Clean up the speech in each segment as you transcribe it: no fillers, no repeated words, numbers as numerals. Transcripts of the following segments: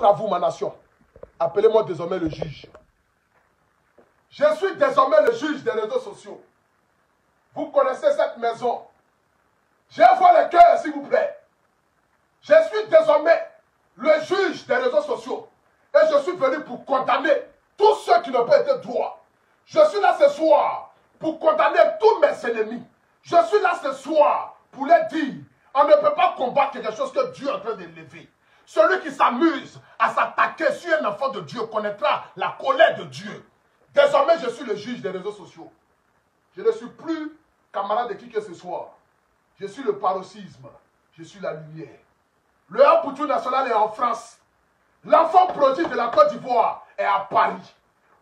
À vous, ma nation. Appelez-moi désormais le juge. Je suis désormais le juge des réseaux sociaux. Vous connaissez cette maison. Je vois le cœur, s'il vous plaît. Je suis désormais le juge des réseaux sociaux. Et je suis venu pour condamner tous ceux qui n'ont pas été droits. Je suis là ce soir pour condamner tous mes ennemis. Je suis là ce soir pour les dire, on ne peut pas combattre quelque chose que Dieu est en train d'élever. Celui qui s'amuse à s'attaquer sur un enfant de Dieu connaîtra la colère de Dieu. Désormais, je suis le juge des réseaux sociaux. Je ne suis plus camarade de qui que ce soit. Je suis le paroxysme. Je suis la lumière. Le Poutou national est en France. L'enfant prodige de la Côte d'Ivoire est à Paris.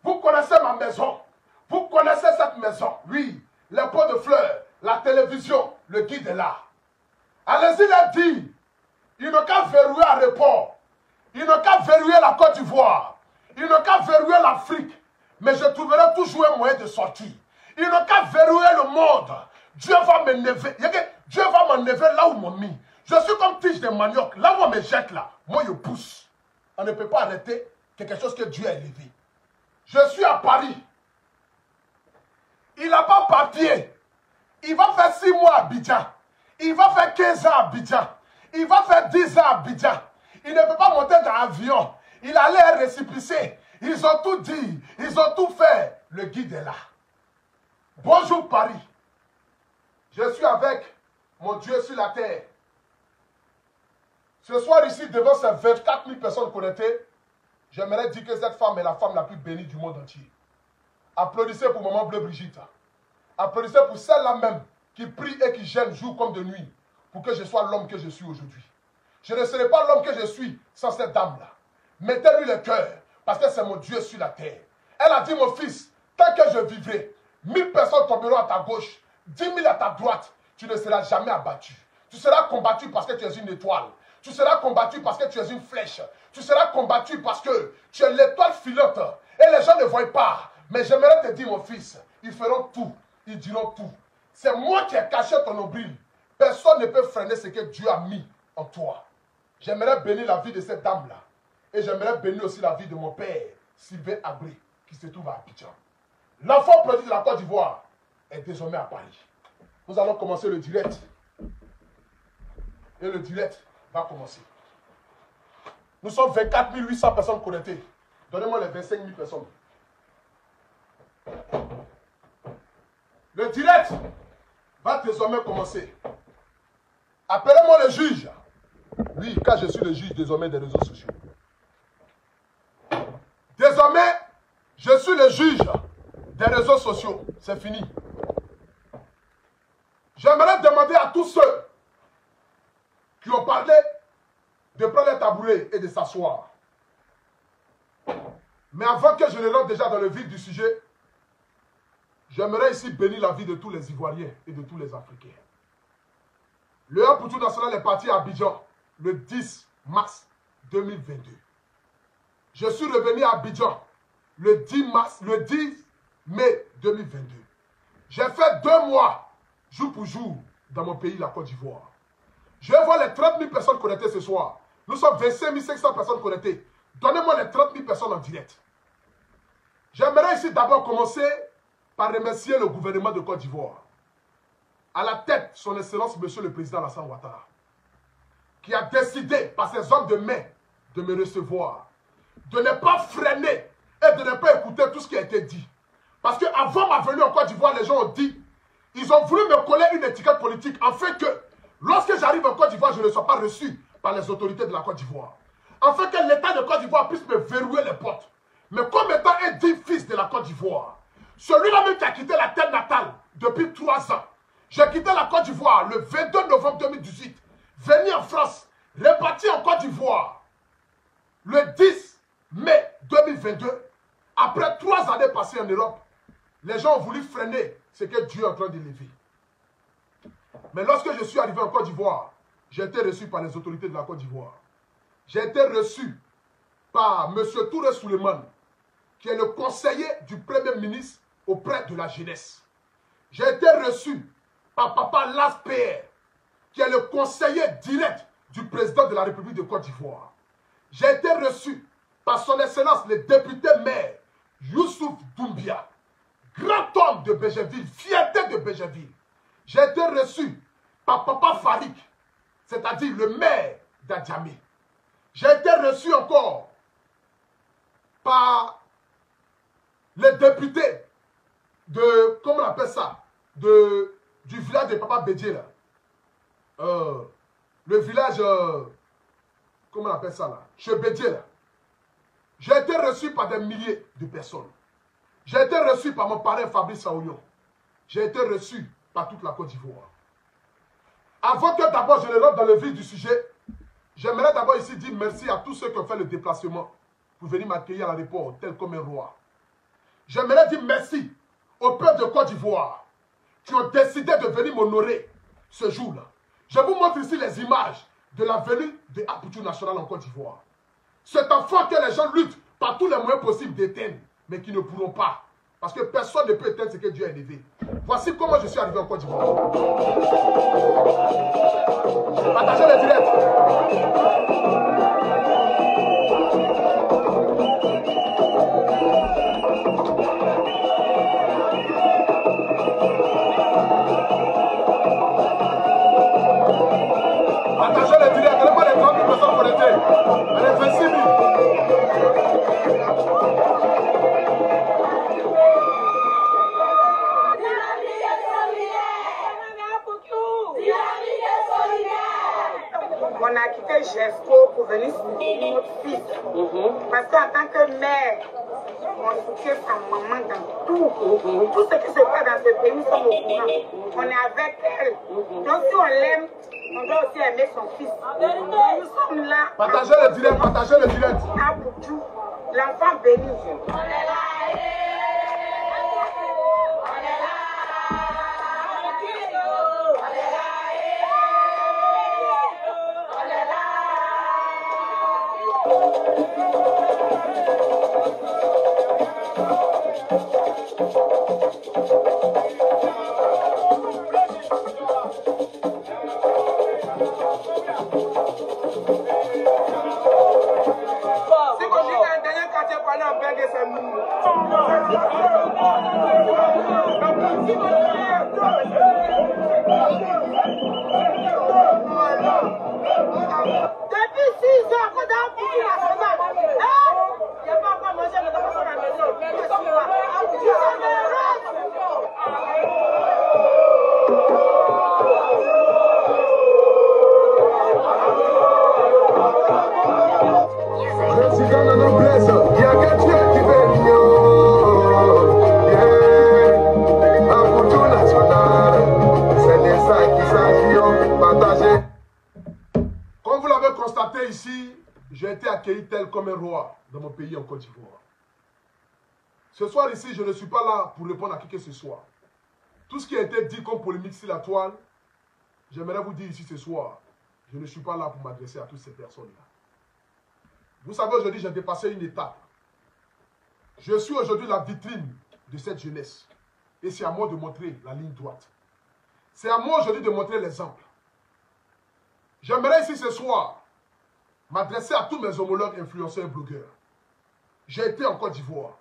Vous connaissez ma maison. Vous connaissez cette maison. Oui, les pots de fleurs, la télévision, le guide est là. Allez-y les dire. Ils n'ont qu'à verrouiller l'aéroport. Ils n'ont qu'à verrouiller la Côte d'Ivoire. Ils n'ont qu'à verrouiller l'Afrique. Mais je trouverai toujours un moyen de sortir. Ils n'ont qu'à verrouiller le monde. Dieu va m'enlever. Dieu va m'enlever là où m'ont mis. Je suis comme tige de manioc. Là où on me jette là, moi je pousse. On ne peut pas arrêter quelque chose que Dieu a élevé. Je suis à Paris. Il n'a pas papier. Il va faire 6 mois à Abidjan. Il va faire 15 ans à Abidjan. Il va faire 10 ans à Abidjan. Il ne peut pas monter dans l'avion. Il allait à récépissé. Ils ont tout dit. Ils ont tout fait. Le guide est là. Bonjour Paris. Je suis avec mon Dieu sur la terre. Ce soir ici, devant ces 24 000 personnes connectées, j'aimerais dire que cette femme est la femme la plus bénie du monde entier. Applaudissez pour Maman Bleu Brigitte. Applaudissez pour celle-là même qui prie et qui gêne jour comme de nuit pour que je sois l'homme que je suis aujourd'hui. Je ne serai pas l'homme que je suis sans cette dame-là. Mettez-lui le cœur parce que c'est mon Dieu sur la terre. Elle a dit, mon fils, tant que je vivrai, 1000 personnes tomberont à ta gauche, 10 000 à ta droite, tu ne seras jamais abattu. Tu seras combattu parce que tu es une étoile. Tu seras combattu parce que tu es une flèche. Tu seras combattu parce que tu es l'étoile filante. Et les gens ne voient pas. Mais j'aimerais te dire, mon fils, ils feront tout. Ils diront tout. C'est moi qui ai caché ton nombril. Personne ne peut freiner ce que Dieu a mis en toi. J'aimerais bénir la vie de cette dame-là. Et j'aimerais bénir aussi la vie de mon père, Sylvain Abré, qui se trouve à Abidjan. L'enfant prodige de la Côte d'Ivoire est désormais à Paris. Nous allons commencer le direct. Et le direct va commencer. Nous sommes 24 800 personnes connectées. Donnez-moi les 25 000 personnes. Le direct va désormais commencer. Appelez-moi le juge. Oui, car je suis le juge désormais des réseaux sociaux. Désormais, je suis le juge des réseaux sociaux. C'est fini. J'aimerais demander à tous ceux qui ont parlé de prendre les tabourets et de s'asseoir. Mais avant que je ne rentre déjà dans le vif du sujet, j'aimerais ici bénir la vie de tous les Ivoiriens et de tous les Africains. Le Poutou national est parti à Abidjan le 10 mars 2022. Je suis revenu à Abidjan le 10 mai 2022. J'ai fait 2 mois, jour pour jour, dans mon pays, la Côte d'Ivoire. Je vais voir les 30 000 personnes connectées ce soir. Nous sommes 25 500 personnes connectées. Donnez-moi les 30 000 personnes en direct. J'aimerais ici d'abord commencer par remercier le gouvernement de Côte d'Ivoire. À la tête, son Excellence, Monsieur le Président Alassane Ouattara, qui a décidé, par ses hommes de main, de me recevoir, de ne pas freiner et de ne pas écouter tout ce qui a été dit. Parce qu'avant ma venue en Côte d'Ivoire, les gens ont dit, ils ont voulu me coller une étiquette politique, en fait que, lorsque j'arrive en Côte d'Ivoire, je ne sois pas reçu par les autorités de la Côte d'Ivoire. En fait que l'État de Côte d'Ivoire puisse me verrouiller les portes. Mais comme étant un digne fils de la Côte d'Ivoire, celui-là même qui a quitté la terre natale depuis 3 ans, j'ai quitté la Côte d'Ivoire le 22 novembre 2018, venu en France, reparti en Côte d'Ivoire le 10 mai 2022, après 3 années passées en Europe, les gens ont voulu freiner ce que Dieu est en train d'élever. Mais lorsque je suis arrivé en Côte d'Ivoire, j'ai été reçu par les autorités de la Côte d'Ivoire. J'ai été reçu par M. Touré Souleymane, qui est le conseiller du Premier ministre auprès de la jeunesse. J'ai été reçu par Papa Las PR, qui est le conseiller direct du président de la République de Côte d'Ivoire. J'ai été reçu par son excellence, le député maire Youssouf Doumbia, grand homme de Bégerville, fierté de Bégerville. J'ai été reçu par Papa Farik, c'est-à-dire le maire d'Adjamé. J'ai été reçu encore par les députés de, comment on appelle ça, du village de Papa Bédié là. Le village, comment on appelle ça là, chez Bédié là. J'ai été reçu par des milliers de personnes. J'ai été reçu par mon parrain Fabrice Saouyon. J'ai été reçu par toute la Côte d'Ivoire. Avant que d'abord je ne rentre dans le vif du sujet, j'aimerais d'abord ici dire merci à tous ceux qui ont fait le déplacement pour venir m'accueillir à l'aéroport tel comme un roi. J'aimerais dire merci au peuple de Côte d'Ivoire qui ont décidé de venir m'honorer ce jour-là. Je vous montre ici les images de la venue de Apoutou National en Côte d'Ivoire. Cet enfant que les gens luttent par tous les moyens possibles d'éteindre, mais qui ne pourront pas. Parce que personne ne peut éteindre ce que Dieu a élevé. Voici comment je suis arrivé en Côte d'Ivoire. Partagez le direct. Partagez le direct. Donnez-moi les 30 000 personnes connectées. Allez, 26 000. On a quitté GESCO pour venir soutenir notre fils. Parce qu'en tant que mère, on soutient sa maman dans tout. Tout ce qui se passe dans ce pays, nous sommes au courant. On est avec elle. Donc si on l'aime, on doit aussi aimer son fils. Nous sommes là. Partagez le direct, partagez le direct. Apoutou, l'enfant béni. On est là. Depuis 6 ans, quand on a pris la semaine, il n'y a pas encore mangé, mais on a pas la maison. Président de noblesse, il y a que Dieu qui fait mieux. Apoutou National, c'est de ça qu'il s'agit, partager. Comme vous l'avez constaté ici, j'ai été accueilli tel comme un roi dans mon pays en Côte d'Ivoire. Ce soir ici, je ne suis pas là pour répondre à qui que ce soit. Tout ce qui a été dit comme polémique sur la toile, j'aimerais vous dire ici ce soir, je ne suis pas là pour m'adresser à toutes ces personnes-là. Vous savez, aujourd'hui, j'ai dépassé une étape. Je suis aujourd'hui la vitrine de cette jeunesse. Et c'est à moi de montrer la ligne droite. C'est à moi aujourd'hui de montrer l'exemple. J'aimerais ici ce soir m'adresser à tous mes homologues influenceurs et blogueurs. J'ai été en Côte d'Ivoire.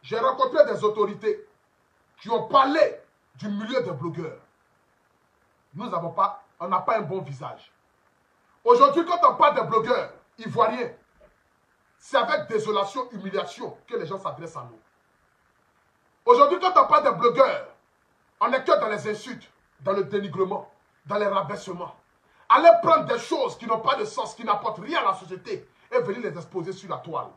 J'ai rencontré des autorités qui ont parlé du milieu des blogueurs. On n'a pas un bon visage. Aujourd'hui, quand on parle des blogueurs ivoiriens, c'est avec désolation, humiliation que les gens s'adressent à nous. Aujourd'hui, quand on parle des blogueurs, on n'est que dans les insultes, dans le dénigrement, dans les rabaissements. Allez prendre des choses qui n'ont pas de sens, qui n'apportent rien à la société et venir les exposer sur la toile.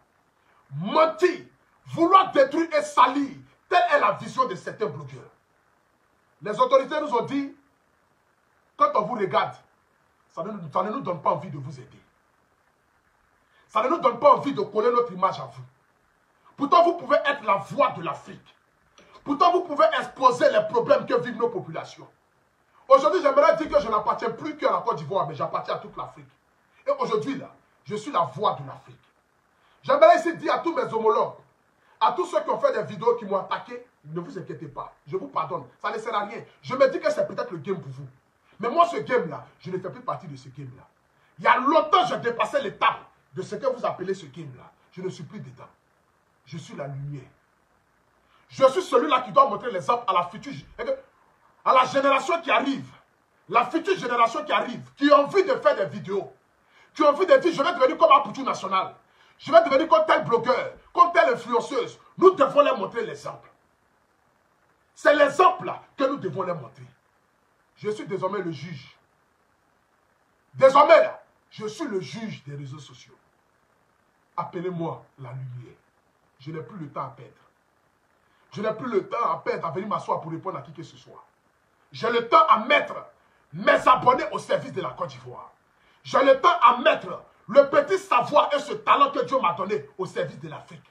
Mentir, vouloir détruire et salir, telle est la vision de certains blogueurs. Les autorités nous ont dit, quand on vous regarde, ça ne nous donne pas envie de vous aider. Ça ne nous donne pas envie de coller notre image à vous. Pourtant, vous pouvez être la voix de l'Afrique. Pourtant, vous pouvez exposer les problèmes que vivent nos populations. Aujourd'hui, j'aimerais dire que je n'appartiens plus qu'à la Côte d'Ivoire, mais j'appartiens à toute l'Afrique. Et aujourd'hui, là, je suis la voix de l'Afrique. J'aimerais ici dire à tous mes homologues, à tous ceux qui ont fait des vidéos qui m'ont attaqué, ne vous inquiétez pas, je vous pardonne, ça ne sert à rien. Je me dis que c'est peut-être le game pour vous. Mais moi, ce game-là, je ne fais plus partie de ce game-là. Il y a longtemps, j'ai dépassé l'étape de ce que vous appelez ce game-là. Je ne suis plus dedans. Je suis la lumière. Je suis celui-là qui doit montrer l'exemple à la future, à la génération qui arrive. La future génération qui arrive, qui a envie de faire des vidéos, qui a envie de dire, je vais devenir comme Aputu National. Je vais devenir comme tel blogueur, comme telle influenceuse. Nous devons leur montrer l'exemple. C'est l'exemple-là que nous devons leur montrer. Je suis désormais le juge. Désormais, là, je suis le juge des réseaux sociaux. Appelez-moi la lumière. Je n'ai plus le temps à perdre. Je n'ai plus le temps à perdre à venir m'asseoir pour répondre à qui que ce soit. J'ai le temps à mettre mes abonnés au service de la Côte d'Ivoire. J'ai le temps à mettre le petit savoir et ce talent que Dieu m'a donné au service de l'Afrique.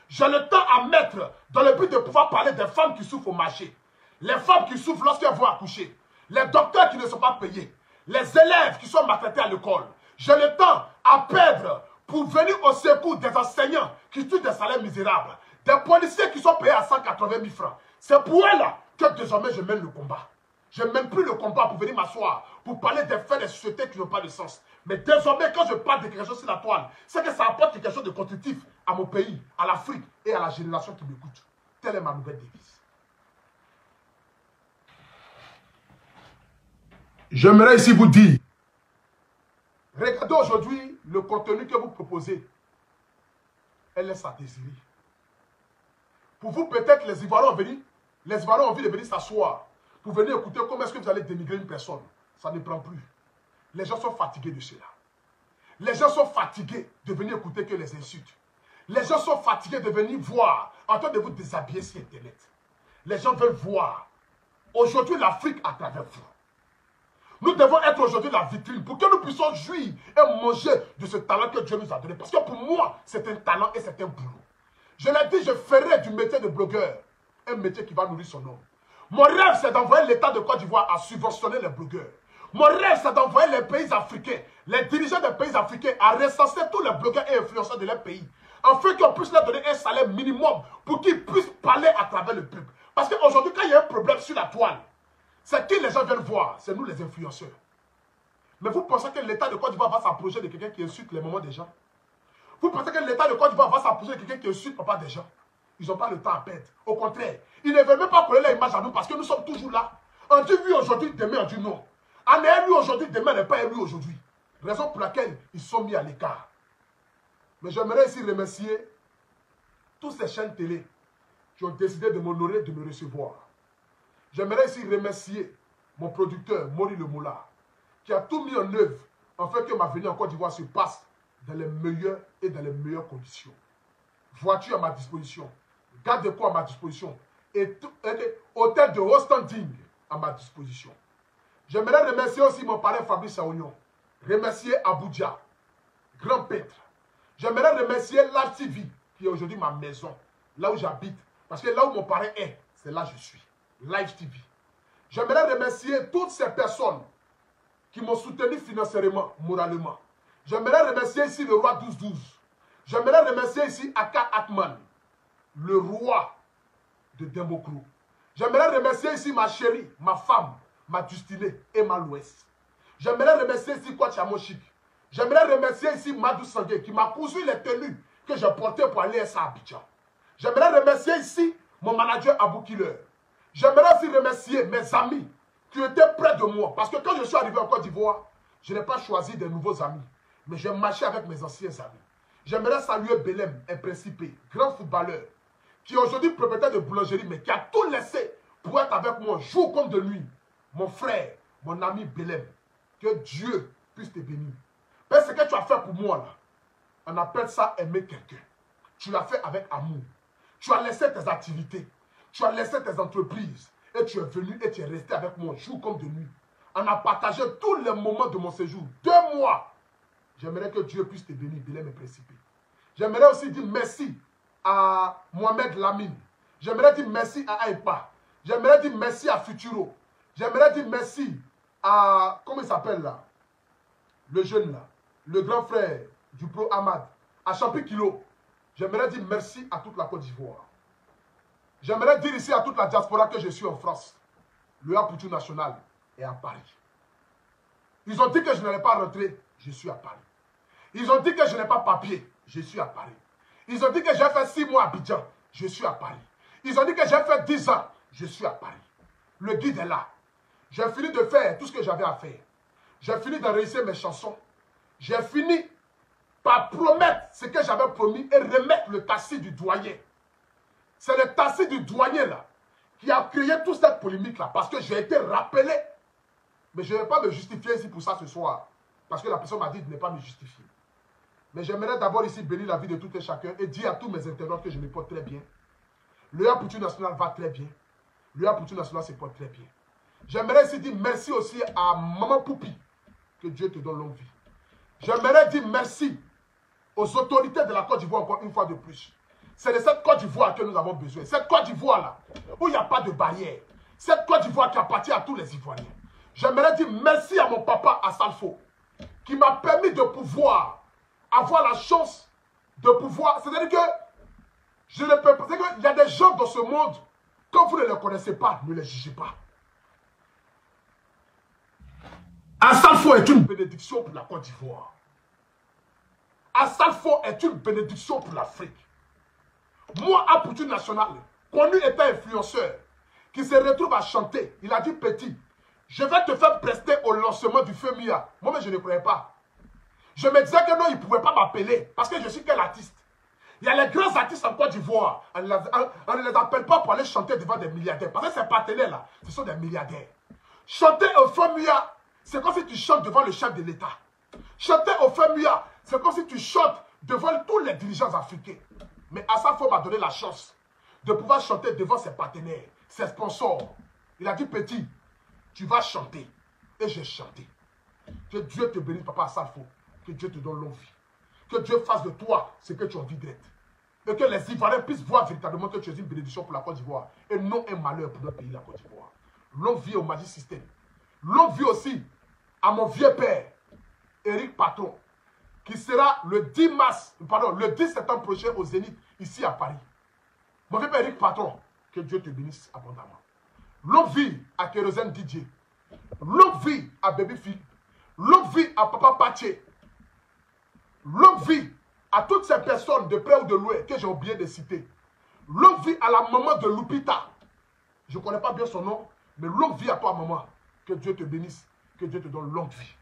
J'ai le temps à mettre dans le but de pouvoir parler des femmes qui souffrent au marché, les femmes qui souffrent lorsqu'elles vont accoucher, les docteurs qui ne sont pas payés, les élèves qui sont maltraités à l'école. J'ai le temps à perdre pour venir au secours des enseignants qui touchent des salaires misérables, des policiers qui sont payés à 180 000 francs. C'est pour eux là que désormais je mène le combat. Je ne mène plus le combat pour venir m'asseoir, pour parler des faits des sociétés qui n'ont pas de sens. Mais désormais, quand je parle de quelque chose sur la toile, c'est que ça apporte quelque chose de constructif à mon pays, à l'Afrique et à la génération qui m'écoute. Telle est ma nouvelle devise. J'aimerais ici vous dire, regardez aujourd'hui le contenu que vous proposez. Elle laisse à désirer. Pour vous, peut-être, les Ivoiriens ont envie de venir s'asseoir pour venir écouter comment est-ce que vous allez dénigrer une personne. Ça ne prend plus. Les gens sont fatigués de cela. Les gens sont fatigués de venir écouter que les insultes. Les gens sont fatigués de venir voir en train de vous déshabiller sur Internet. Les gens veulent voir aujourd'hui l'Afrique à travers vous. Nous devons être aujourd'hui la vitrine pour que nous puissions jouir et manger de ce talent que Dieu nous a donné. Parce que pour moi, c'est un talent et c'est un boulot. Je l'ai dit, je ferai du métier de blogueur un métier qui va nourrir son nom. Mon rêve, c'est d'envoyer l'État de Côte d'Ivoire à subventionner les blogueurs. Mon rêve, c'est d'envoyer les pays africains, les dirigeants des pays africains à recenser tous les blogueurs et influenceurs de leur pays, afin qu'on puisse leur donner un salaire minimum pour qu'ils puissent parler à travers le peuple. Parce qu'aujourd'hui, quand il y a un problème sur la toile, c'est qui les gens viennent voir? C'est nous les influenceurs. Mais vous pensez que l'État de Côte d'Ivoire va s'approcher de quelqu'un qui insulte les moments des gens? Vous pensez que l'État de Côte d'Ivoire va s'approcher de quelqu'un qui insulte papa des gens? Ils n'ont pas le temps à perdre. Au contraire, ils ne veulent même pas coller l'image à nous parce que nous sommes toujours là. On dit oui aujourd'hui, demain on dit non. On est élu aujourd'hui, demain on n'est pas élu aujourd'hui. Raison pour laquelle ils sont mis à l'écart. Mais j'aimerais ici remercier toutes ces chaînes télé qui ont décidé de m'honorer, de me recevoir. J'aimerais ici remercier mon producteur, Mori Le Moula, qui a tout mis en œuvre afin que ma venue en Côte d'Ivoire se passe dans les meilleures et dans les meilleures conditions. Voiture à ma disposition, garde de corps à ma disposition et hôtel de haut standing à ma disposition. J'aimerais remercier aussi mon parrain Fabrice Aounion, remercier Abuja, grand peintre. J'aimerais remercier Live TV, qui est aujourd'hui ma maison, là où j'habite. Parce que là où mon parrain est, c'est là que je suis. Live TV. J'aimerais remercier toutes ces personnes qui m'ont soutenu financièrement, moralement. J'aimerais remercier ici le roi 12-12. J'aimerais remercier ici Aka Atman, le roi de Dembokro. J'aimerais remercier ici ma chérie, ma femme, ma destinée et ma l'ouest. J'aimerais remercier ici Kwachamoshik. J'aimerais remercier ici Madou Sangue qui m'a cousu les tenues que j'ai portées pour aller à Abidjan. J'aimerais remercier ici mon manager Abou Killer. J'aimerais aussi remercier mes amis qui étaient près de moi. Parce que quand je suis arrivé en Côte d'Ivoire, je n'ai pas choisi de nouveaux amis. Mais j'ai marché avec mes anciens amis. J'aimerais saluer Belem, un principé, grand footballeur, qui est aujourd'hui propriétaire de boulangerie, mais qui a tout laissé pour être avec moi jour comme de nuit. Mon frère, mon ami Belem, que Dieu puisse te bénir. Mais ce que tu as fait pour moi, là, on appelle ça aimer quelqu'un. Tu l'as fait avec amour. Tu as laissé tes activités, tu as laissé tes entreprises, et tu es venu et tu es resté avec moi jour comme de nuit. On a partagé tous les moments de mon séjour, 2 mois. J'aimerais que Dieu puisse te bénir, Belem et principé. J'aimerais aussi dire merci à Mohamed Lamine. J'aimerais dire merci à Aïpa. J'aimerais dire merci à Futuro. J'aimerais dire merci à, comment il s'appelle là? Le jeune là. Le grand frère du pro Ahmad. À Champi Kilo. J'aimerais dire merci à toute la Côte d'Ivoire. J'aimerais dire ici à toute la diaspora que je suis en France. Le Aputu National est à Paris. Ils ont dit que je n'allais pas rentrer. Je suis à Paris. Ils ont dit que je n'ai pas papier. Je suis à Paris. Ils ont dit que j'ai fait 6 mois à Abidjan. Je suis à Paris. Ils ont dit que j'ai fait 10 ans. Je suis à Paris. Le guide est là. J'ai fini de faire tout ce que j'avais à faire. J'ai fini d'enregistrer mes chansons. J'ai fini par promettre ce que j'avais promis et remettre le tassis du douanier. C'est le tassis du douanier là qui a créé toute cette polémique là parce que j'ai été rappelé. Mais je ne vais pas me justifier ici pour ça ce soir. Parce que la personne m'a dit de ne pas me justifier. Mais j'aimerais d'abord ici bénir la vie de tout et chacun et dire à tous mes internautes que je me porte très bien. Le Yaputu National va très bien. Le Yaputu National se porte très bien. J'aimerais ici dire merci aussi à Maman Poupi. Que Dieu te donne longue vie. J'aimerais dire merci aux autorités de la Côte d'Ivoire encore une fois de plus. C'est de cette Côte d'Ivoire que nous avons besoin. Cette Côte d'Ivoire là, où il n'y a pas de barrière. Cette Côte d'Ivoire qui appartient à tous les Ivoiriens. J'aimerais dire merci à mon papa Assalfo, qui m'a permis de pouvoir avoir la chance de pouvoir... C'est-à-dire que je ne peux pas... C'est-à-dire qu'il y a des gens dans ce monde, quand vous ne les connaissez pas, ne les jugez pas. Assalfo est une bénédiction pour la Côte d'Ivoire. Assalfo est une bénédiction pour l'Afrique. Moi, Yaputu National, connu étant influenceur, qui se retrouve à chanter, il a dit petit, je vais te faire prester au lancement du feu Mia. Moi-même, je ne croyais pas. Je me disais que non, il ne pouvait pas m'appeler, parce que je suis quel artiste. Il y a les grands artistes en Côte d'Ivoire, on ne les appelle pas pour aller chanter devant des milliardaires, parce que ces partenaires-là, ce sont des milliardaires. Chanter au feu Mia, c'est comme si tu chantes devant le chef de l'État. Chanter au feu Mia, c'est comme si tu chantes devant tous les dirigeants africains. Mais Assalfo m'a donné la chance de pouvoir chanter devant ses partenaires, ses sponsors. Il a dit, petit, tu vas chanter. Et j'ai chanté. Que Dieu te bénisse, papa Assalfo. Que Dieu te donne longue vie. Que Dieu fasse de toi ce que tu as envie d'être. Et que les Ivoiriens puissent voir véritablement que tu es une bénédiction pour la Côte d'Ivoire. Et non un malheur pour notre pays, la Côte d'Ivoire. Longue vie au Magic System. Longue vie aussi à mon vieux père, Eric Patron, qui sera le 10 septembre prochain au Zénith, ici à Paris. Mon vieux père Eric Patron, que Dieu te bénisse abondamment. Longue vie à Kérosène Didier. Longue vie à Baby Philippe. Longue vie à Papa Paché. Longue vie à toutes ces personnes de près ou de loin que j'ai oublié de citer. Longue vie à la maman de Lupita. Je ne connais pas bien son nom, mais longue vie à toi, maman. Que Dieu te bénisse. Que Dieu te donne longue vie.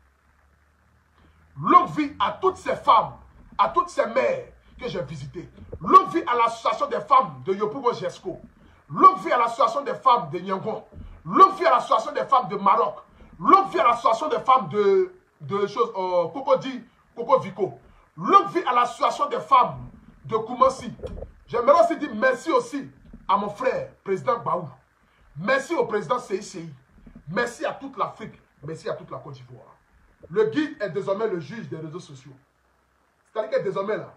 Longue vie à toutes ces femmes, à toutes ces mères que j'ai visitées. Longue vie à l'association des femmes de Yopougo Jesco. Longue vie à l'association des femmes de Nyangon. Longue vie à l'association des femmes de Maroc. Longue vie à l'association des femmes Coco Vico. Longue vie à l'association des femmes de Koumansi. J'aimerais aussi dire merci aussi à mon frère, président Baou. Merci au président CICI. Merci à toute l'Afrique. Merci à toute la Côte d'Ivoire. Le guide est désormais le juge des réseaux sociaux. C'est-à-dire que désormais, là,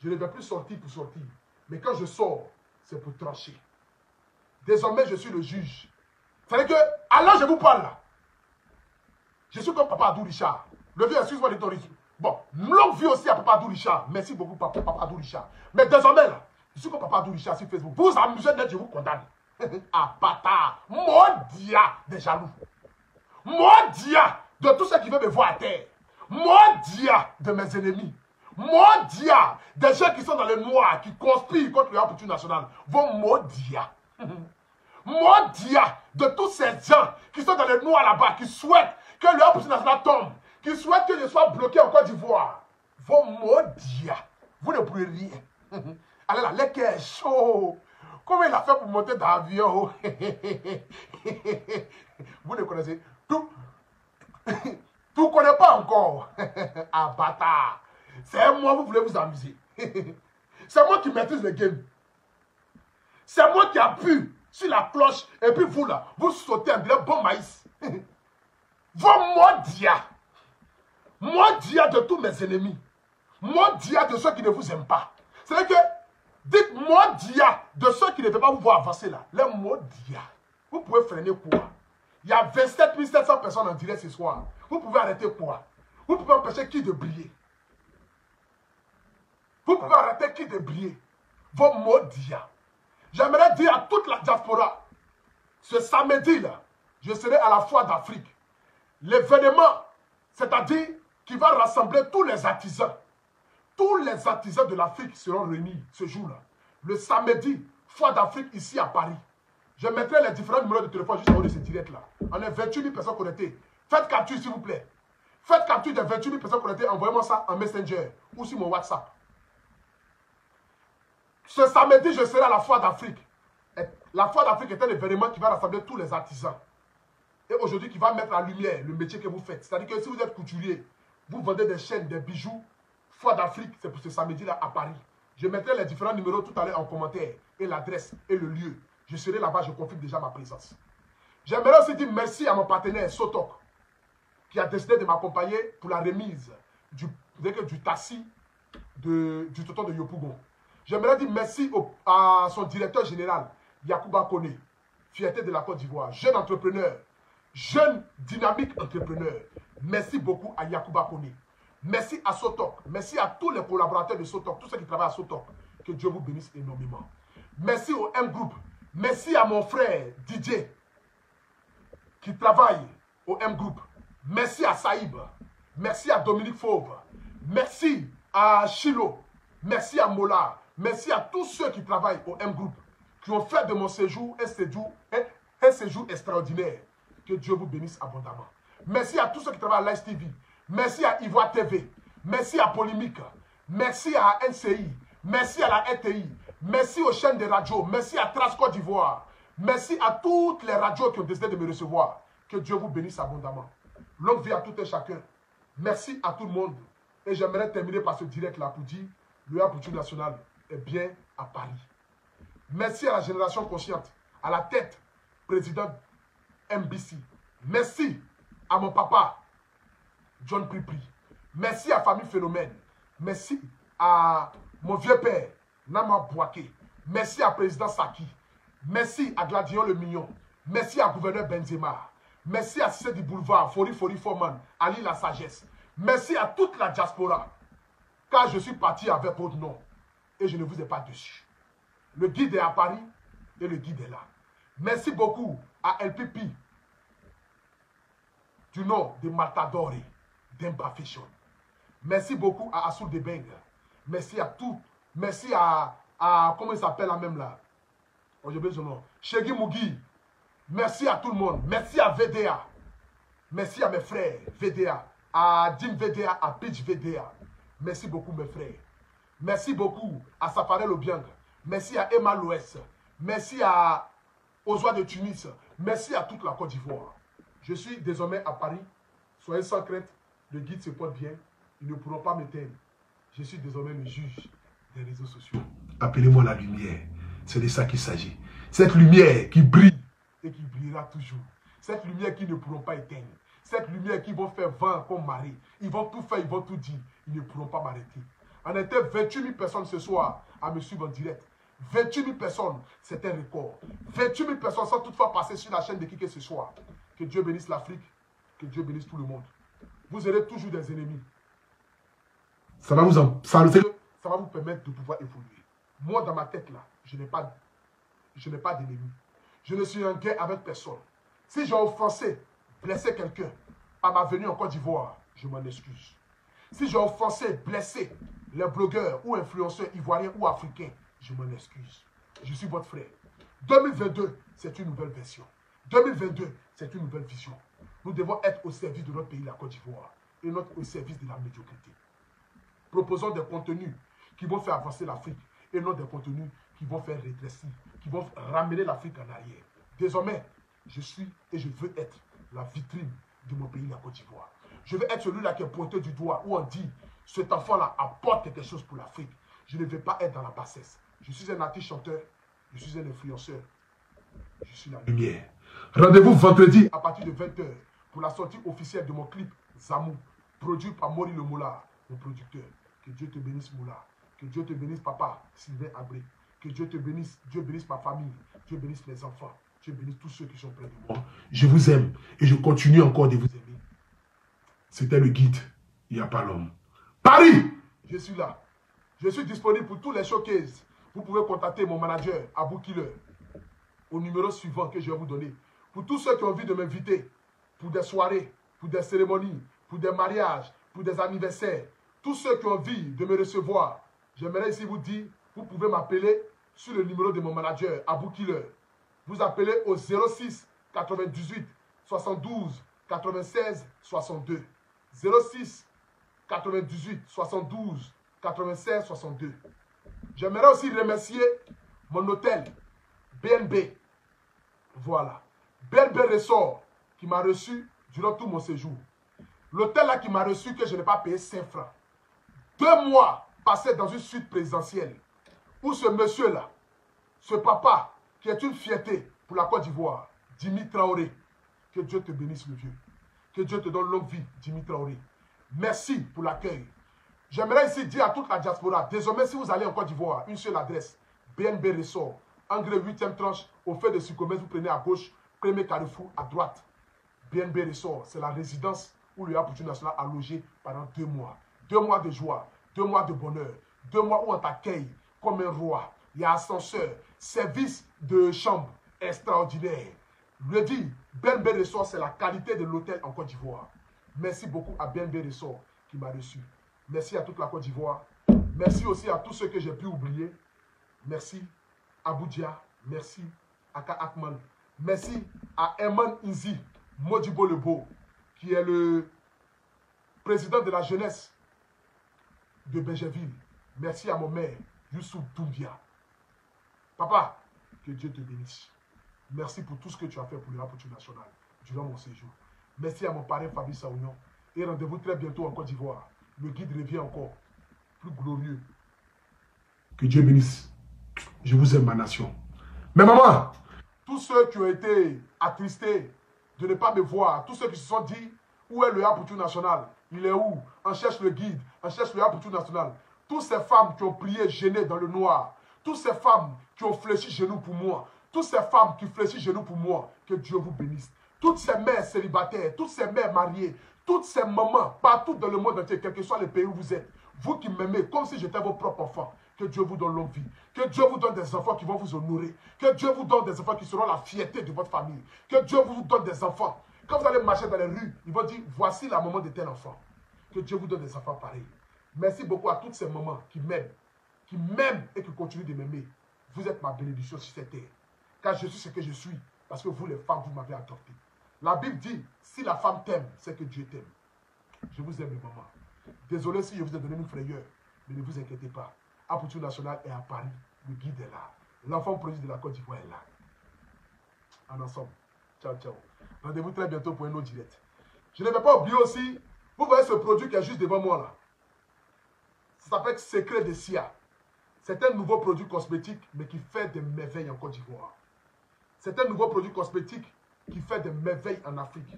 je ne vais plus sortir pour sortir. Mais quand je sors, c'est pour trancher. Désormais, je suis le juge. C'est-à-dire que, alors je vous parle là. Je suis comme Papa Adou Richard. Le vieux, excuse-moi de ton rythme. Bon, longue vie aussi à Papa Adou Richard. Merci beaucoup, Papa Adou Richard. Mais désormais, là, je suis comme Papa Adou Richard sur Facebook. Vous vous amusez d'être, je vous condamne. Ah, bâtard. Mordia des jaloux. Mordia de tous ceux qui veulent me voir à terre. Mordia de mes ennemis. Mordia des gens qui sont dans le noir, qui conspirent contre le Yaputu National. Vont mordia. Mordia de tous ces gens qui sont dans le noir là-bas, qui souhaitent que le Yaputu National tombe, qui souhaitent que je sois bloqué en Côte d'Ivoire. Vont mordia. Vous ne pourrez rien. Allez là, le cœur est chaud. Comment il a fait pour monter dans l'avion? Vous ne connaissez tout. Tu ne connais pas encore. Ah, bâtard. C'est moi, vous voulez vous amuser. C'est moi qui maîtrise le game. C'est moi qui appuie sur la cloche. Et puis vous là, vous sautez en disant bon maïs. Vos mordia. Mordia de tous mes ennemis. Mordia de ceux qui ne vous aiment pas. C'est-à-dire que dites mordia de ceux qui ne veulent pas vous voir avancer là. Les mordia. Vous pouvez freiner quoi? Il y a 27 700 personnes en direct ce soir. Vous pouvez arrêter quoi? Vous pouvez empêcher qui de briller? Vous pouvez arrêter qui de briller? Vos mordia. J'aimerais dire à toute la diaspora, ce samedi là, je serai à la Foire d'Afrique. L'événement, c'est-à-dire qui va rassembler tous les artisans Tous les artisans de l'Afrique seront réunis ce jour-là. Le samedi, Foire d'Afrique ici à Paris. Je mettrai les différents numéros de téléphone juste en haut de ce direct-là. On est 28 000 personnes connectées. Faites capture, s'il vous plaît. Faites capture des 28 000 personnes connectées. Envoyez-moi ça en Messenger ou sur mon WhatsApp. Ce samedi, je serai à la Foire d'Afrique. La Foire d'Afrique est un événement qui va rassembler tous les artisans. Et aujourd'hui, qui va mettre en lumière le métier que vous faites. C'est-à-dire que si vous êtes couturier, vous vendez des chaînes, des bijoux, Foire d'Afrique, c'est pour ce samedi-là à Paris. Je mettrai les différents numéros tout à l'heure en commentaire, et l'adresse, et le lieu. Je serai là-bas, je confirme déjà ma présence. J'aimerais aussi dire merci à mon partenaire Sotok, qui a décidé de m'accompagner pour la remise du taxi du tonton de Yopougon. J'aimerais dire merci à son directeur général, Yacouba Kone, fierté de la Côte d'Ivoire, jeune entrepreneur, jeune dynamique entrepreneur. Merci beaucoup à Yacouba Kone. Merci à Sotok. Merci à tous les collaborateurs de Sotok, tous ceux qui travaillent à Sotok. Que Dieu vous bénisse énormément. Merci au M-Group. Merci à mon frère DJ qui travaille au M-Group. Merci à Saïb. Merci à Dominique Fauve. Merci à Chilo. Merci à Mola. Merci à tous ceux qui travaillent au M-Group, qui ont fait de mon séjour un séjour extraordinaire. Que Dieu vous bénisse abondamment. Merci à tous ceux qui travaillent à Live TV. Merci à Ivoire TV. Merci à Polémique. Merci à NCI. Merci à la RTI. Merci aux chaînes de radio. Merci à Trace Côte d'Ivoire. Merci à toutes les radios qui ont décidé de me recevoir. Que Dieu vous bénisse abondamment. Longue vie à tout et chacun. Merci à tout le monde. Et j'aimerais terminer par ce direct-là pour dire le Apoutu National est bien à Paris. Merci à la génération consciente, à la tête, président MBC. Merci à mon papa, John Pripri. Merci à Famille Phénomène. Merci à mon vieux père, Nama Bouaké. Merci à président Saki. Merci à Gladion Le Mignon. Merci à gouverneur Benzema. Merci à Cissé du Boulevard, Fori Foreman, Ali La Sagesse. Merci à toute la diaspora. Car je suis parti avec votre nom. Et je ne vous ai pas déçu. Le guide est à Paris et le guide est là. Merci beaucoup à LPP du nom de Matadore d'Emba Fashion. Merci beaucoup à Assoul de Beng. Merci à tout. Merci à comment il s'appelle la même là? Oh, j'ai oublié son nom. Shegi Mugi. Merci à tout le monde. Merci à VDA. Merci à mes frères VDA. À Dim VDA, à Pitch VDA. Merci beaucoup mes frères. Merci beaucoup à Safarel Obiang. Merci à Emma Loès. Merci à Ozoa de Tunis. Merci à toute la Côte d'Ivoire. Je suis désormais à Paris. Soyez sans crainte. Le guide se porte bien. Ils ne pourront pas m'éteindre. Je suis désormais le juge des réseaux sociaux. Appelez-moi la lumière. C'est de ça qu'il s'agit. Cette lumière qui brille et qui brillera toujours. Cette lumière qui ne pourront pas éteindre. Cette lumière qui vont faire vent comme marée. Ils vont tout faire, ils vont tout dire. Ils ne pourront pas m'arrêter. On était 28 000 personnes ce soir à me suivre en direct. 28 000 personnes, c'est un record. 28 000 personnes sans toutefois passer sur la chaîne de Kike ce soir. Que Dieu bénisse l'Afrique. Que Dieu bénisse tout le monde. Vous aurez toujours des ennemis. Ça va vous permettre de pouvoir évoluer. Moi, dans ma tête, là, je n'ai pas d'ennemis. Je ne suis en guerre avec personne. Si j'ai offensé, blessé quelqu'un par ma venue en Côte d'Ivoire, je m'en excuse. Si j'ai offensé, blessé les blogueurs ou influenceurs ivoiriens ou africains, je m'en excuse. Je suis votre frère. 2022, c'est une nouvelle version. 2022, c'est une nouvelle vision. Nous devons être au service de notre pays, la Côte d'Ivoire, et non au service de la médiocrité. Proposons des contenus qui vont faire avancer l'Afrique, et non des contenus qui vont faire régresser, qui vont ramener l'Afrique en arrière. Désormais, je suis et je veux être la vitrine de mon pays, la Côte d'Ivoire. Je veux être celui-là qui est pointé du doigt, où on dit, cet enfant-là apporte quelque chose pour l'Afrique. Je ne veux pas être dans la bassesse. Je suis un artiste chanteur, je suis un influenceur, je suis la lumière. Rendez-vous vendredi à partir de 20 h pour la sortie officielle de mon clip Zamou, produit par Mori Le Moula, mon producteur. Que Dieu te bénisse Moula, que Dieu te bénisse papa Sylvain Abré, que Dieu te bénisse, Dieu bénisse ma famille, Dieu bénisse mes enfants, Dieu bénisse tous ceux qui sont près de moi. Je vous aime et je continue encore de vous aimer. C'était le guide, il n'y a pas l'homme. Paris, je suis là. Je suis disponible pour tous les showcases. Vous pouvez contacter mon manager, Abou Killer, au numéro suivant que je vais vous donner. Pour tous ceux qui ont envie de m'inviter, pour des soirées, pour des cérémonies, pour des mariages, pour des anniversaires, Tous ceux qui ont envie de me recevoir, j'aimerais ici vous dire, vous pouvez m'appeler sur le numéro de mon manager, Abou Killer. Vous appelez au 06 98 72 96 62. 06 98 72 96 62. J'aimerais aussi remercier mon hôtel BNB. Voilà. BNB Resort qui m'a reçu durant tout mon séjour. L'hôtel là qui m'a reçu que je n'ai pas payé 5 francs. 2 mois passés dans une suite présidentielle où ce monsieur-là, ce papa qui est une fierté pour la Côte d'Ivoire, Jimmy Traoré, que Dieu te bénisse le vieux. Que Dieu te donne longue vie, Jimmy Traoré. Merci pour l'accueil. J'aimerais ici dire à toute la diaspora, désormais si vous allez en Côte d'Ivoire, une seule adresse, BNB Resort, Engrais 8e tranche, au fait de Sucomès, vous prenez à gauche, premier carrefour à droite. BNB Resort, c'est la résidence où le Opportunité Nationale a logé pendant 2 mois. 2 mois de joie, 2 mois de bonheur, 2 mois où on t'accueille comme un roi. Il y a ascenseur, service de chambre extraordinaire. Je le dis, BNB Resort, c'est la qualité de l'hôtel en Côte d'Ivoire. Merci beaucoup à BNB Resort qui m'a reçu. Merci à toute la Côte d'Ivoire. Merci aussi à tous ceux que j'ai pu oublier. Merci à Boudia. Merci à Ka Akman. Merci à Eman Inzi Modibo Lebo, qui est le président de la jeunesse de Bégerville. Merci à mon maire, Youssouf Doumbia. Papa, que Dieu te bénisse. Merci pour tout ce que tu as fait pour le Opportunité Nationale durant mon séjour. Merci à mon parrain Fabrice Saounion. Et rendez-vous très bientôt en Côte d'Ivoire. Le guide revient encore plus glorieux. Que Dieu bénisse. Je vous aime, ma nation. Mais maman, tous ceux qui ont été attristés de ne pas me voir, tous ceux qui se sont dit, où est le Opportunité Nationale? Il est où? On cherche le guide, on cherche le Opportunité Nationale. Toutes ces femmes qui ont prié gênées dans le noir, toutes ces femmes qui ont fléchi genoux pour moi, toutes ces femmes qui fléchissent genoux pour moi, que Dieu vous bénisse. Toutes ces mères célibataires, toutes ces mères mariées, toutes ces mamans, partout dans le monde entier, quel que soit le pays où vous êtes, vous qui m'aimez comme si j'étais vos propres enfants, que Dieu vous donne longue vie, que Dieu vous donne des enfants qui vont vous honorer, que Dieu vous donne des enfants qui seront la fierté de votre famille, que Dieu vous donne des enfants. Quand vous allez marcher dans les rues, ils vont dire, voici la maman de tel enfant. Que Dieu vous donne des enfants pareils. Merci beaucoup à toutes ces mamans qui m'aiment et qui continuent de m'aimer. Vous êtes ma bénédiction sur cette terre. Car je suis ce que je suis, parce que vous les femmes, vous m'avez adopté. La Bible dit, si la femme t'aime, c'est que Dieu t'aime. Je vous aime, mes mamans. Désolé si je vous ai donné une frayeur, mais ne vous inquiétez pas. Opportunité Nationale est à Paris. Le guide est là. L'enfant prodige de la Côte d'Ivoire est là. En ensemble. Ciao, ciao. Rendez-vous très bientôt pour un autre direct. Je ne vais pas oublier aussi, vous voyez ce produit qui est juste devant moi là. Ça s'appelle Secret de Sia. C'est un nouveau produit cosmétique, mais qui fait des merveilles en Côte d'Ivoire. C'est un nouveau produit cosmétique qui fait des merveilles en Afrique.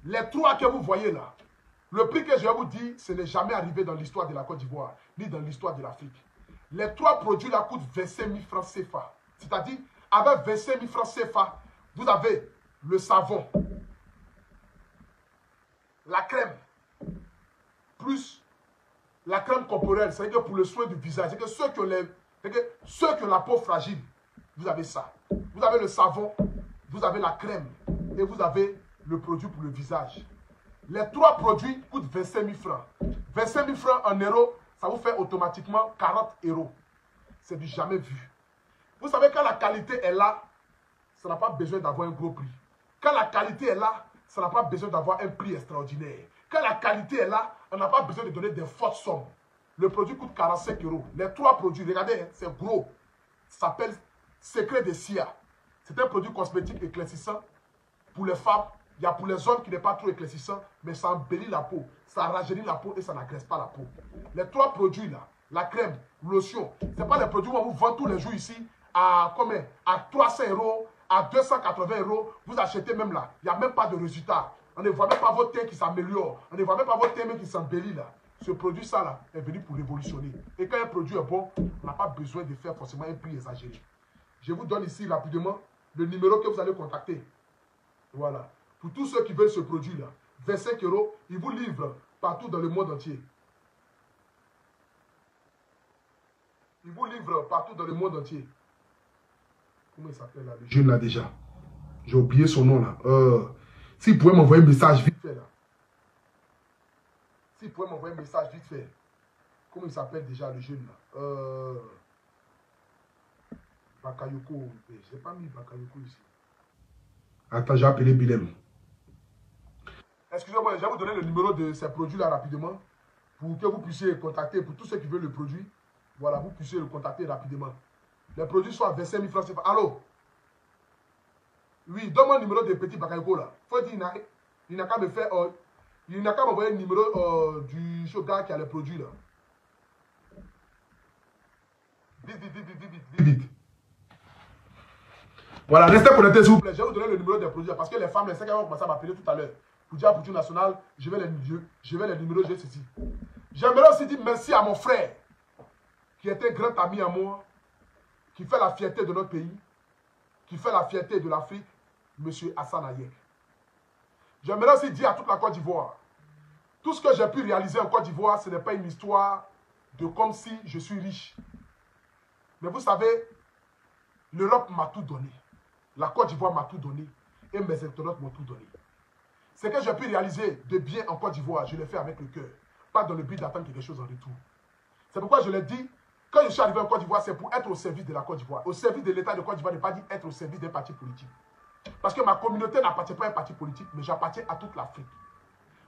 Les 3 que vous voyez là, le prix que je vais vous dire, ce n'est jamais arrivé dans l'histoire de la Côte d'Ivoire, ni dans l'histoire de l'Afrique. Les 3 produits là coûtent 25 000 francs CFA. C'est-à-dire, avec 25 000 francs CFA, vous avez le savon, la crème, plus la crème corporelle, c'est-à-dire pour le soin du visage. C'est-à-dire ceux qui ont la peau fragile, vous avez ça. Vous avez le savon, vous avez la crème et vous avez le produit pour le visage. Les 3 produits coûtent 25 000 francs. 25 000 francs en euros, ça vous fait automatiquement 40 €. C'est du jamais vu. Vous savez, quand la qualité est là, ça n'a pas besoin d'avoir un gros prix. Quand la qualité est là, ça n'a pas besoin d'avoir un prix extraordinaire. Quand la qualité est là, on n'a pas besoin de donner des fortes sommes. Le produit coûte 45 €. Les 3 produits, regardez, c'est gros. Ça s'appelle Secret de Sia. C'est un produit cosmétique éclaircissant pour les femmes. Il y a pour les hommes qui n'est pas trop éclaircissant, mais ça embellit la peau, ça rajeunit la peau et ça n'agresse pas la peau. Les 3 produits là, la crème, lotion, ce n'est pas les produits où on vous vend tous les jours ici à combien? À 300 €, à 280 €. Vous achetez même là, il n'y a même pas de résultat. On ne voit même pas votre teint qui s'améliore. On ne voit même pas votre teint qui s'embellit là. Ce produit ça là est venu pour révolutionner. Et quand un produit est bon, on n'a pas besoin de faire forcément un prix exagéré. Je vous donne ici rapidement le numéro que vous allez contacter. Voilà. Pour tous ceux qui veulent ce produit-là, 25 €, ils vous livrent partout dans le monde entier. Ils vous livrent partout dans le monde entier. Comment il s'appelle là? Le jeune là déjà. J'ai oublié son nom là. S'il pouvait m'envoyer un message vite fait là. S'il pouvait m'envoyer un message vite fait. Comment il s'appelle déjà le jeune là? Bakayoko. Je n'ai pas mis Bakayoko ici. Attends, j'ai appelé Bilem. Excusez-moi, je vais vous donner le numéro de ces produits-là rapidement pour que vous puissiez contacter, pour tous ceux qui veulent le produit. Voilà, vous puissiez le contacter rapidement. Les produits sont à 25 000 francs CFA. Allô? Oui, donne-moi le numéro de petit Bakayoko là. Faut dire, il n'a qu'à me faire. Il n'a qu'à m'envoyer le numéro du gars qui a les produits là. Vite. Voilà, restez connectés s'il vous plaît. Je vais vous donner le numéro des produits parce que les femmes, les 5 vont commencer à m'appeler tout à l'heure. Pour dire à Poutou National, je vais les numéros, j'ai ceci. J'aimerais aussi dire merci à mon frère, qui est un grand ami à moi, qui fait la fierté de notre pays, qui fait la fierté de l'Afrique, M. Hassan Ayek. J'aimerais aussi dire à toute la Côte d'Ivoire, tout ce que j'ai pu réaliser en Côte d'Ivoire, ce n'est pas une histoire de comme si je suis riche. Mais vous savez, l'Europe m'a tout donné. La Côte d'Ivoire m'a tout donné. Et mes internautes m'ont tout donné. Ce que j'ai pu réaliser de bien en Côte d'Ivoire, je l'ai fait avec le cœur. Pas dans le but d'attendre quelque chose en retour. C'est pourquoi je l'ai dit, quand je suis arrivé en Côte d'Ivoire, c'est pour être au service de la Côte d'Ivoire. Au service de l'État de Côte d'Ivoire, ne pas dire être au service d'un parti politique. Parce que ma communauté n'appartient pas à un parti politique, mais j'appartiens à toute l'Afrique.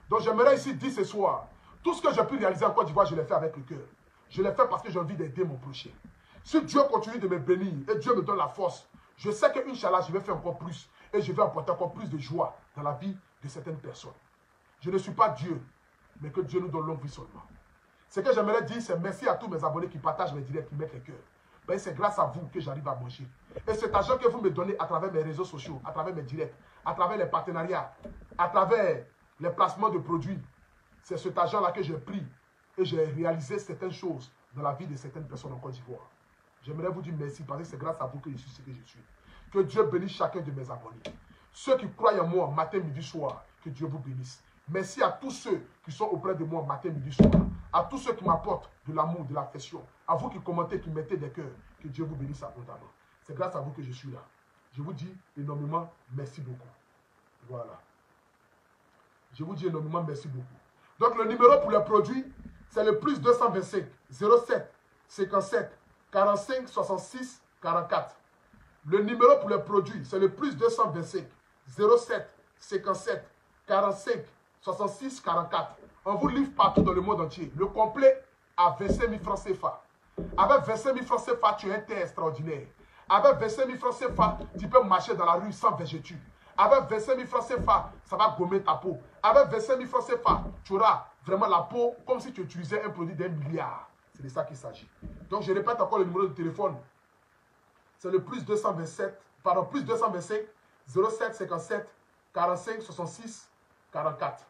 Donc j'aimerais ici dire ce soir, tout ce que j'ai pu réaliser en Côte d'Ivoire, je l'ai fait avec le cœur. Je l'ai fait parce que j'ai envie d'aider mon prochain. Si Dieu continue de me bénir et Dieu me donne la force, je sais qu'Inch'Allah, je vais faire encore plus. Et je vais apporter encore plus de joie dans la vie de certaines personnes. Je ne suis pas Dieu, mais que Dieu nous donne longue vie seulement. Ce que j'aimerais dire, c'est merci à tous mes abonnés qui partagent mes directs, qui mettent les cœurs. Ben, c'est grâce à vous que j'arrive à manger. Et cet argent que vous me donnez à travers mes réseaux sociaux, à travers mes directs, à travers les partenariats, à travers les placements de produits, c'est cet argent-là que j'ai pris et j'ai réalisé certaines choses dans la vie de certaines personnes en Côte d'Ivoire. J'aimerais vous dire merci parce que c'est grâce à vous que je suis ce que je suis. Que Dieu bénisse chacun de mes abonnés. Ceux qui croient en moi matin, midi, soir, que Dieu vous bénisse. Merci à tous ceux qui sont auprès de moi matin, midi, soir. À tous ceux qui m'apportent de l'amour, de l'affection. À vous qui commentez, qui mettez des cœurs. Que Dieu vous bénisse abondamment. C'est grâce à vous que je suis là. Je vous dis énormément merci beaucoup. Voilà. Je vous dis énormément merci beaucoup. Donc le numéro pour les produits, c'est le plus 225 07 57 45 66 44. Le numéro pour les produits, c'est le plus 225 07 57 45 66 44. On vous livre partout dans le monde entier. Le complet à 25 000 francs CFA. Avec 25 000 francs CFA, tu es un terre extraordinaire. Avec 25 000 francs CFA, tu peux marcher dans la rue sans végétude. Avec 25 000 francs CFA, ça va gommer ta peau. Avec 25 000 francs CFA, tu auras vraiment la peau comme si tu utilisais un produit d'1 milliard. C'est de ça qu'il s'agit. Donc, je répète encore le numéro de téléphone. C'est le plus 227, pardon, plus 225 07 57 45 66 44.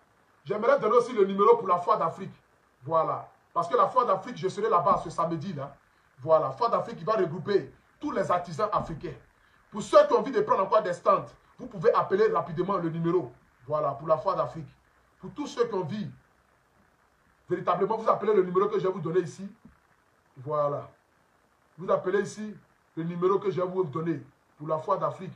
J'aimerais donner aussi le numéro pour la Foire d'Afrique. Voilà. Parce que la Foire d'Afrique, je serai là-bas ce samedi-là. Voilà. Foire d'Afrique qui va regrouper tous les artisans africains. Pour ceux qui ont envie de prendre encore des stands, vous pouvez appeler rapidement le numéro. Voilà, pour la Foire d'Afrique. Pour tous ceux qui ont envie, véritablement, vous appelez le numéro que je vais vous donner ici. Voilà. Vous appelez ici le numéro que je vais vous donner pour la Foire d'Afrique.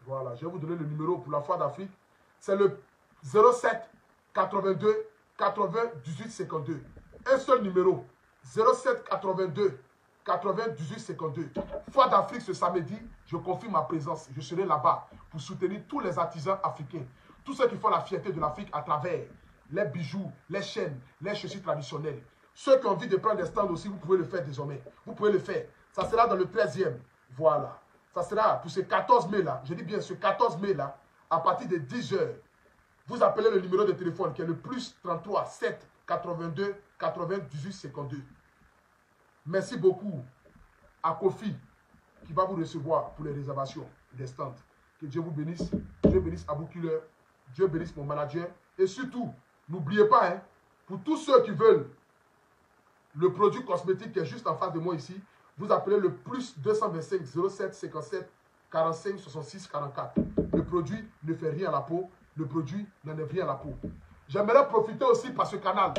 Voilà, je vais vous donner le numéro pour la Foire d'Afrique. C'est le 07 82 80 18 52. Un seul numéro. 07 82 80 18 52. Foire d'Afrique ce samedi, je confirme ma présence. Je serai là-bas pour soutenir tous les artisans africains. Tous ceux qui font la fierté de l'Afrique à travers les bijoux, les chaînes, les chaussures traditionnelles. Ceux qui ont envie de prendre des stands aussi, vous pouvez le faire désormais. Vous pouvez le faire. Ça sera dans le 13e. Voilà. Ça sera pour ce 14 mai là. Je dis bien ce 14 mai là, à partir de 10 h. Vous appelez le numéro de téléphone qui est le plus 33 7 82 80 18 52. Merci beaucoup à Kofi qui va vous recevoir pour les réservations des stands. Que Dieu vous bénisse. Dieu bénisse Abou Killer. Dieu bénisse mon manager. Et surtout, n'oubliez pas, hein, pour tous ceux qui veulent le produit cosmétique qui est juste en face de moi ici, vous appelez le plus 225 07 57 45 66 44. Le produit ne fait rien à la peau. Le produit n'en est rien à la peau. J'aimerais profiter aussi par ce canal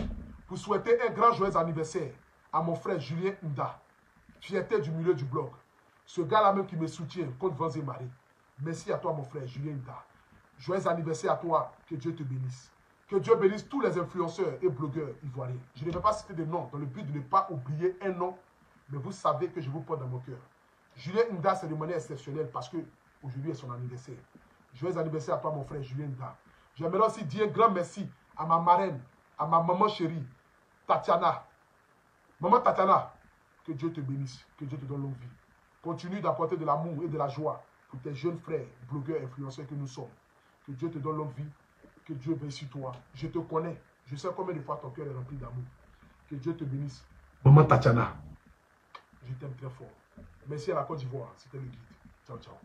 pour souhaiter un grand joyeux anniversaire à mon frère Julien Nda, fierté du milieu du blog. Ce gars-là même qui me soutient contre vents et marées. Merci à toi mon frère Julien Nda. Joyeux anniversaire à toi, que Dieu te bénisse. Que Dieu bénisse tous les influenceurs et blogueurs ivoiriens. Je ne vais pas citer des noms dans le but de ne pas oublier un nom, mais vous savez que je vous porte dans mon cœur. Julien Nda, c'est de manière exceptionnelle parce que aujourd'hui est son anniversaire. Joyeux anniversaire à toi, mon frère Julien Nda. J'aimerais aussi dire un grand merci à ma marraine, à ma maman chérie, Tatiana. Maman Tatiana, que Dieu te bénisse, que Dieu te donne longue vie. Continue d'apporter de l'amour et de la joie pour tes jeunes frères, blogueurs, influenceurs que nous sommes. Que Dieu te donne longue vie, que Dieu bénisse toi. Je te connais, je sais combien de fois ton cœur est rempli d'amour. Que Dieu te bénisse. Maman Tatiana, je t'aime très fort. Merci à la Côte d'Ivoire, c'était le guide. Ciao, ciao.